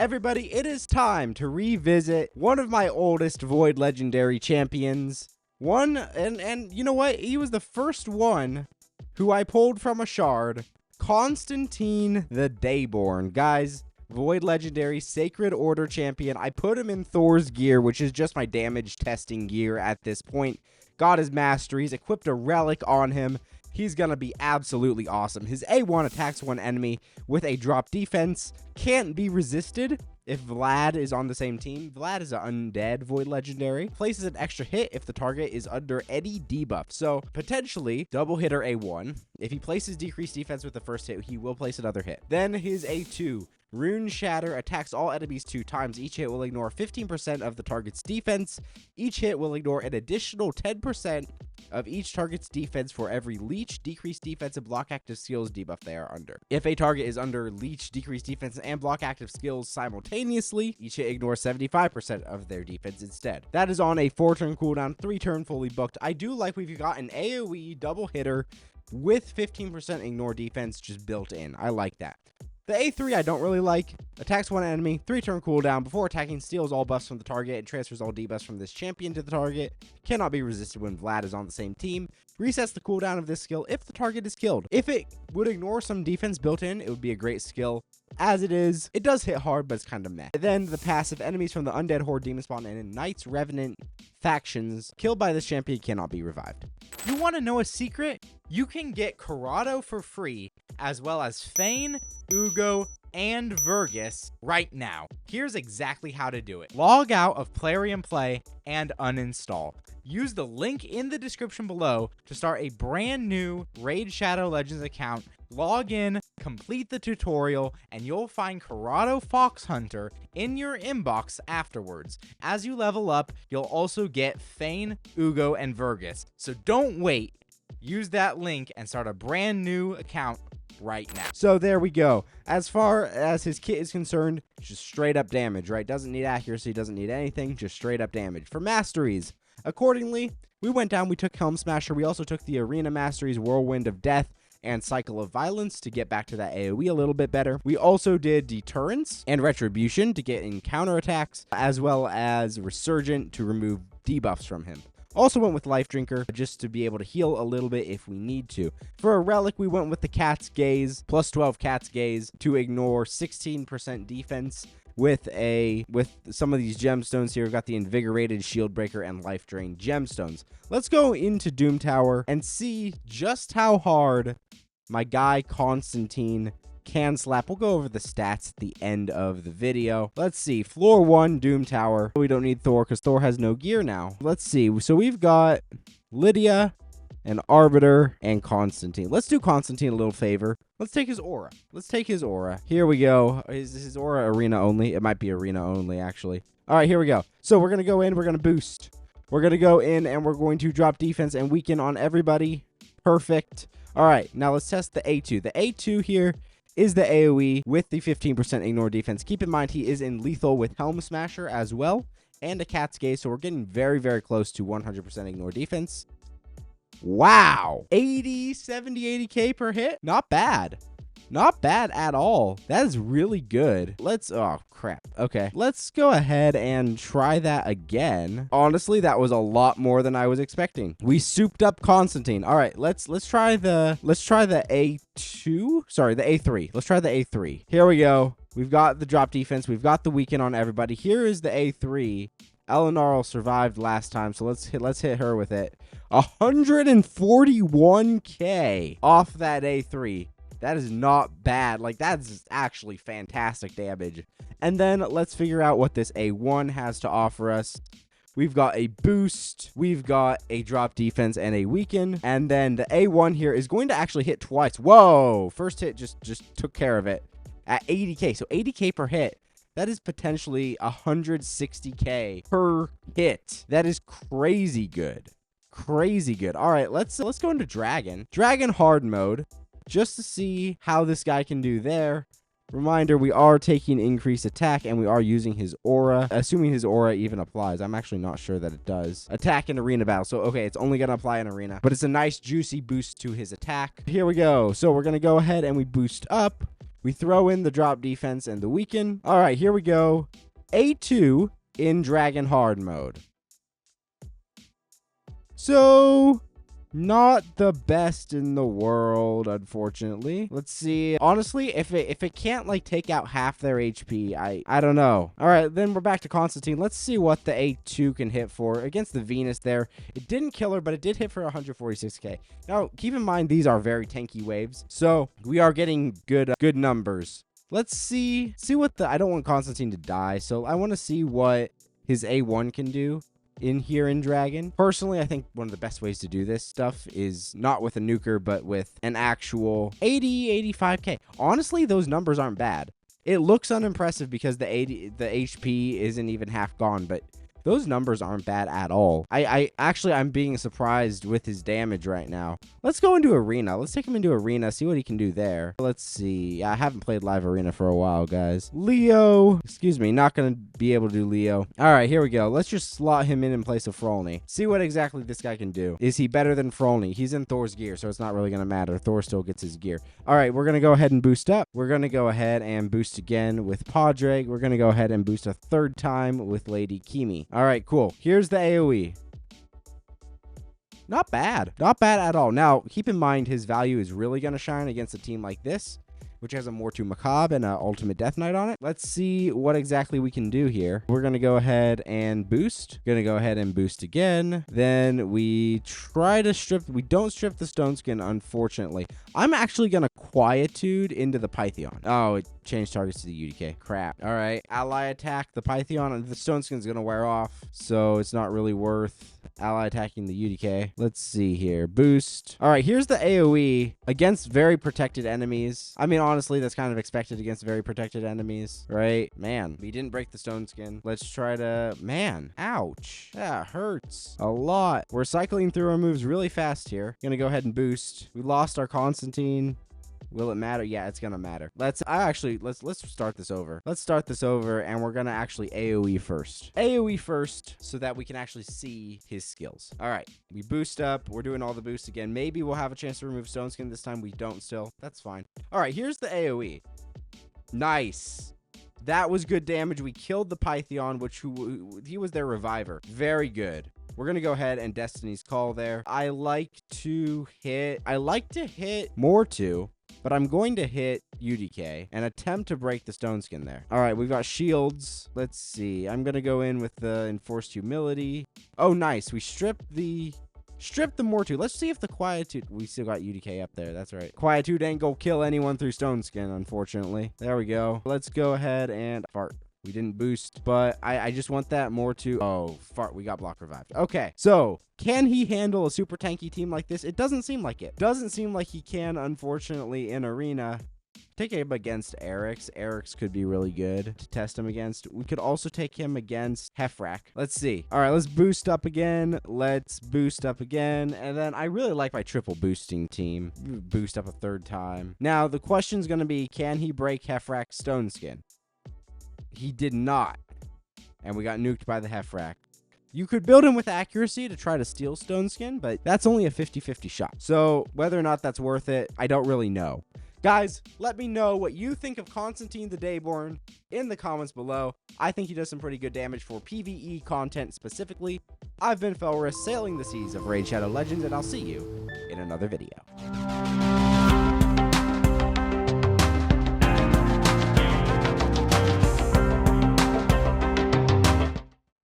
Everybody, it is time to revisit one of my oldest Void Legendary champions. And you know what? He was the first one who I pulled from a shard. Konstantin the Dayborn. Guys, Void Legendary Sacred Order champion. I put him in Thor's gear, which is just my damage testing gear at this point. Got his masteries, equipped a relic on him. He's gonna be absolutely awesome. His A1 attacks one enemy with a drop defense. Can't be resisted if Vlad is on the same team. Vlad is an undead Void Legendary. Places an extra hit if the target is under any debuff. So, potentially, double hitter A1. If he places decreased defense with the first hit, he will place another hit. Then his A2. Rune Shatter attacks all enemies 2 times. Each hit will ignore 15% of the target's defense. Each hit will ignore an additional 10% of each target's defense for every leech, decreased defense, and block active skills debuff they are under. If a target is under leech, decreased defense, and block active skills simultaneously, each hit ignores 75% of their defense instead. That is on a 4-turn cooldown, 3-turn fully booked. I do like we've got an AoE double hitter with 15% ignore defense just built in. I like that. The A3 I don't really like. Attacks one enemy, 3-turn cooldown. Before attacking, steals all buffs from the target and transfers all debuffs from this champion to the target. Cannot be resisted when Vlad is on the same team. Resets the cooldown of this skill if the target is killed. If it would ignore some defense built in, it would be a great skill. As it is, it does hit hard, but it's kind of meh. Then the passive, enemies from the Undead Horde, Demon Spawn, and Knights Revenant factions killed by this champion cannot be revived. You want to know a secret? You can get Corrado for free, as well as Fane, Ugo, and Vergus right now. Here's exactly how to do it. Log out of Plarium Play and uninstall. Use the link in the description below to start a brand new Raid Shadow Legends account. Log in, complete the tutorial, and you'll find Corrado Fox Hunter in your inbox afterwards. As you level up, you'll also get Fane, Ugo, and Vergus. So don't wait. Use that link and start a brand new account right now. So there we go. As far as his kit is concerned, just straight up damage, right? Doesn't need accuracy, doesn't need anything, just straight up damage. For masteries, accordingly, we went down, we took Helm Smasher, we also took the Arena Masteries, Whirlwind of Death, and Cycle of Violence to get back to that AoE a little bit better. We also did Deterrence and Retribution to get in counterattacks, as well as Resurgent to remove debuffs from him. Also went with Life Drinker just to be able to heal a little bit if we need to. For a relic, we went with the Cat's Gaze, plus 12 Cat's Gaze to ignore 16% defense. With some of these gemstones here, we've got the Invigorated, Shield Breaker, and Life Drain gemstones. Let's go into Doom Tower and see just how hard my guy Konstantin can slap. We'll go over the stats at the end of the video. Let's see. Floor 1, Doom Tower. We don't need Thor because Thor has no gear now. Let's see. So we've got Lydia and Arbiter and Konstantin. Let's do Konstantin a little favor. Let's take his aura. Let's take his aura. Here we go. Is his aura arena only? It might be arena only, actually. All right, here we go. So we're going to go in. We're going to boost. We're going to go in and we're going to drop defense and weaken on everybody. Perfect. All right, now let's test the A2. The A2 here is the AoE with the 15% ignore defense. Keep in mind he is in lethal with Helm Smasher as well and a Cat's Gaze, so we're getting very, very close to 100% ignore defense. Wow. 80, 70, 80k per hit. Not bad. Not bad at all. That is really good. Oh crap. Okay, let's go ahead and try that again. Honestly, that was a lot more than I was expecting. We souped up Konstantin. All right, let's try the A2. Sorry, the A3. Let's try the A3. Here we go. We've got the drop defense. We've got the weaken on everybody. Here is the A3. Eleanor survived last time, so let's hit her with it. 141k off that A3. That is not bad. Like, that's actually fantastic damage. And then let's figure out what this A1 has to offer us. We've got a boost, we've got a drop defense and a weaken, and then the A1 here is going to actually hit twice. Whoa, first hit just took care of it at 80k. So 80k per hit. That is potentially 160k per hit. That is crazy good. Crazy good. All right, let's go into Dragon hard mode just to see how this guy can do there. Reminder, we are taking increased attack and we are using his aura, assuming his aura even applies. I'm actually not sure that it does. Attack in arena battle. So, okay, it's only going to apply in arena, but it's a nice juicy boost to his attack. Here we go. So we're going to go ahead and we boost up. We throw in the drop defense and the weaken. All right, here we go. A2 in Dragon Hard mode. So, not the best in the world, unfortunately. Let's see. Honestly, if it can't like take out half their HP, I don't know. All right, then we're back to Konstantin. Let's see what the A2 can hit for against the Venus there. It didn't kill her, but it did hit for 146k. Now, keep in mind these are very tanky waves, so we are getting good numbers. Let's see what the I don't want Konstantin to die, so I want to see what his A1 can do in here in Dragon. Personally, I think one of the best ways to do this stuff is not with a nuker, but with an actual 85k. Honestly, those numbers aren't bad. It looks unimpressive because the HP isn't even half gone, but those numbers aren't bad at all. I'm being surprised with his damage right now. Let's go into Arena. Let's take him into Arena, see what he can do there. Let's see. I haven't played live Arena for a while, guys. Leo. Excuse me, not going to be able to do Leo. All right, here we go. Let's just slot him in place of Frolny. See what exactly this guy can do. Is he better than Frolny? He's in Thor's gear, so it's not really going to matter. Thor still gets his gear. All right, we're going to go ahead and boost up. We're going to go ahead and boost again with Padre. We're going to go ahead and boost a third time with Lady Kimi. All right, cool. Here's the AoE. Not bad. Not bad at all. Now, keep in mind his value is really going to shine against a team like this, which has a Mortu Macabre and an Ultimate Death Knight on it. Let's see what exactly we can do here. We're going to go ahead and boost. Going to go ahead and boost again. Then we try to strip. We don't strip the Stone Skin, unfortunately. I'm actually going to Quietude into the Pythion. Oh, it changed targets to the UDK. Crap. All right. Ally attack the Pythion, and the Stone Skin's going to wear off, so it's not really worth ally attacking the UDK. Let's see here. Boost. All right, here's the AoE against very protected enemies. I mean, honestly, that's kind of expected against very protected enemies, right? Man, we didn't break the Stone Skin. Let's try to... Man, ouch. That hurts a lot. We're cycling through our moves really fast here. Gonna go ahead and boost. We lost our Konstantin. Will it matter? Yeah, it's gonna matter. Let's start this over. Let's start this over, and we're gonna actually AoE first. AoE first, so that we can actually see his skills. All right, we boost up. We're doing all the boosts again. Maybe we'll have a chance to remove Stone Skin this time. We don't still. That's fine. All right, here's the AoE. Nice. That was good damage. We killed the Pythion, which he was their reviver. Very good. We're going to go ahead and Destiny's Call there. I like to hit Mortu, but I'm going to hit UDK and attempt to break the Stone Skin there. All right, we've got shields. Let's see. I'm going to go in with the Enforced Humility. Oh, nice. We stripped the Mortu. Let's see if the Quietude... We still got UDK up there. That's right. Quietude ain't gonna kill anyone through Stone Skin, unfortunately. There we go. Let's go ahead and... Fart. We didn't boost, but I just want that Mortu... Oh, fart. We got block revived. Okay, so... Can he handle a super tanky team like this? It doesn't seem like it. Doesn't seem like he can, unfortunately, in Arena. Take him against Eric's. Eric's could be really good to test him against. We could also take him against Hefrak. Let's see. All right, let's boost up again. Let's boost up again. And then I really like my triple boosting team. Boost up a third time. Now, the question's going to be, can he break Hefrak's Stone Skin? He did not. And we got nuked by the Hefrak. You could build him with accuracy to try to steal Stone Skin, but that's only a 50-50 shot. So whether or not that's worth it, I don't really know. Guys, let me know what you think of Konstantin the Dayborn in the comments below. I think he does some pretty good damage for PvE content specifically. I've been Felris, sailing the seas of Raid Shadow Legends, and I'll see you in another video.